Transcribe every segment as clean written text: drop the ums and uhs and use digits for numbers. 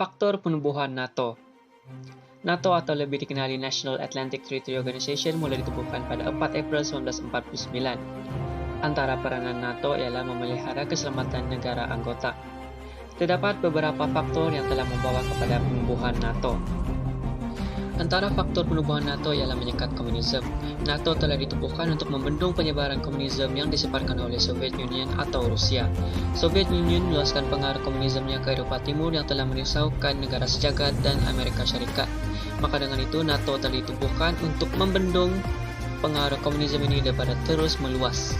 Faktor penubuhan NATO. NATO atau lebih dikenali National Atlantic Treaty Organization mulai ditubuhkan pada 4 April 1949. Antara peranan NATO ialah memelihara keselamatan negara anggota. Terdapat beberapa faktor yang telah membawa kepada penubuhan NATO. Antara faktor penubuhan NATO ialah menyekat komunisme. NATO telah ditubuhkan untuk membendung penyebaran komunisme yang disebarkan oleh Soviet Union atau Rusia. Soviet Union meluaskan pengaruh komunismenya ke Eropa Timur yang telah merisaukan negara sejagat dan Amerika Syarikat. Maka dengan itu NATO telah ditubuhkan untuk membendung pengaruh komunisme ini daripada terus meluas.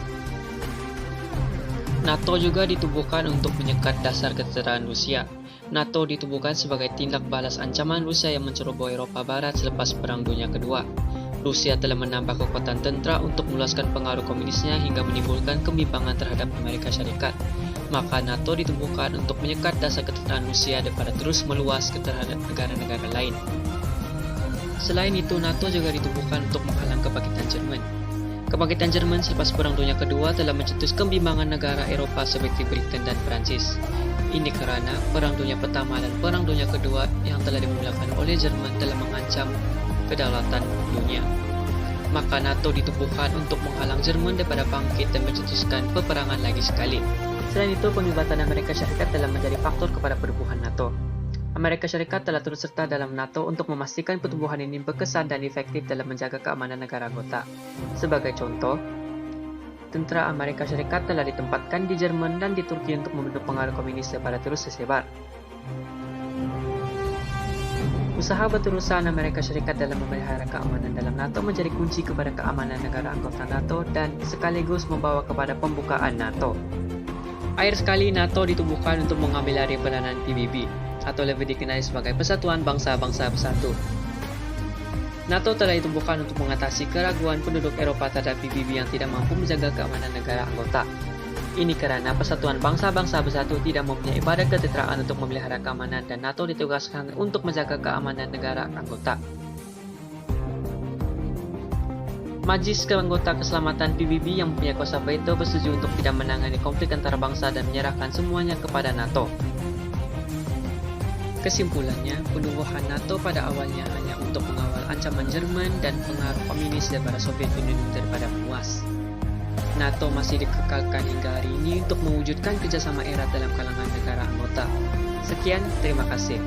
NATO juga ditubuhkan untuk menyekat dasar keteteran Rusia. NATO ditubuhkan sebagai tindak balas ancaman Rusia yang menceroboh Eropa Barat selepas Perang Dunia Kedua. Rusia telah menambah kekuatan tentera untuk meluaskan pengaruh komunisnya hingga menimbulkan kebimbangan terhadap Amerika Syarikat. Maka NATO ditubuhkan untuk menyekat dasar keteteran Rusia daripada terus meluas ke terhadap negara-negara lain. Selain itu, NATO juga ditubuhkan untuk menghalang kebangkitan Jerman. Kebangkitan Jerman selepas Perang Dunia Kedua telah mencetus kebimbangan negara Eropa seperti Britain dan Prancis. Ini kerana Perang Dunia Pertama dan Perang Dunia Kedua yang telah dimulakan oleh Jerman telah mengancam kedaulatan dunia. Maka NATO ditubuhkan untuk menghalang Jerman daripada bangkit dan mencetuskan peperangan lagi sekali. Selain itu, penglibatan Amerika Syarikat telah menjadi faktor kepada penubuhan NATO. Amerika Syarikat telah turut serta dalam NATO untuk memastikan pertumbuhan ini berkesan dan efektif dalam menjaga keamanan negara anggota. Sebagai contoh, tentera Amerika Syarikat telah ditempatkan di Jerman dan di Turki untuk membendung pengaruh komunis daripada terus tersebar. Usaha berterusan Amerika Syarikat dalam memelihara keamanan dalam NATO menjadi kunci kepada keamanan negara anggota NATO dan sekaligus membawa kepada pembukaan NATO. Akhir sekali, NATO ditubuhkan untuk mengambil alih peranan PBB, atau lebih dikenali sebagai Persatuan Bangsa-Bangsa Bersatu. NATO telah ditubuhkan untuk mengatasi keraguan penduduk Eropa terhadap PBB yang tidak mampu menjaga keamanan negara anggota. Ini kerana Persatuan Bangsa-Bangsa Bersatu tidak mempunyai badan ketenteraan untuk memelihara keamanan dan NATO ditugaskan untuk menjaga keamanan negara anggota. Majlis Anggota Keselamatan PBB yang mempunyai kuasa veto bersetuju untuk tidak menangani konflik antara bangsa dan menyerahkan semuanya kepada NATO. Kesimpulannya, penubuhan NATO pada awalnya hanya untuk mengawal ancaman Jerman dan pengaruh komunis daripada Soviet Union daripada meluas. NATO masih dikekalkan hingga hari ini untuk mewujudkan kerjasama erat dalam kalangan negara anggota. Sekian, terima kasih.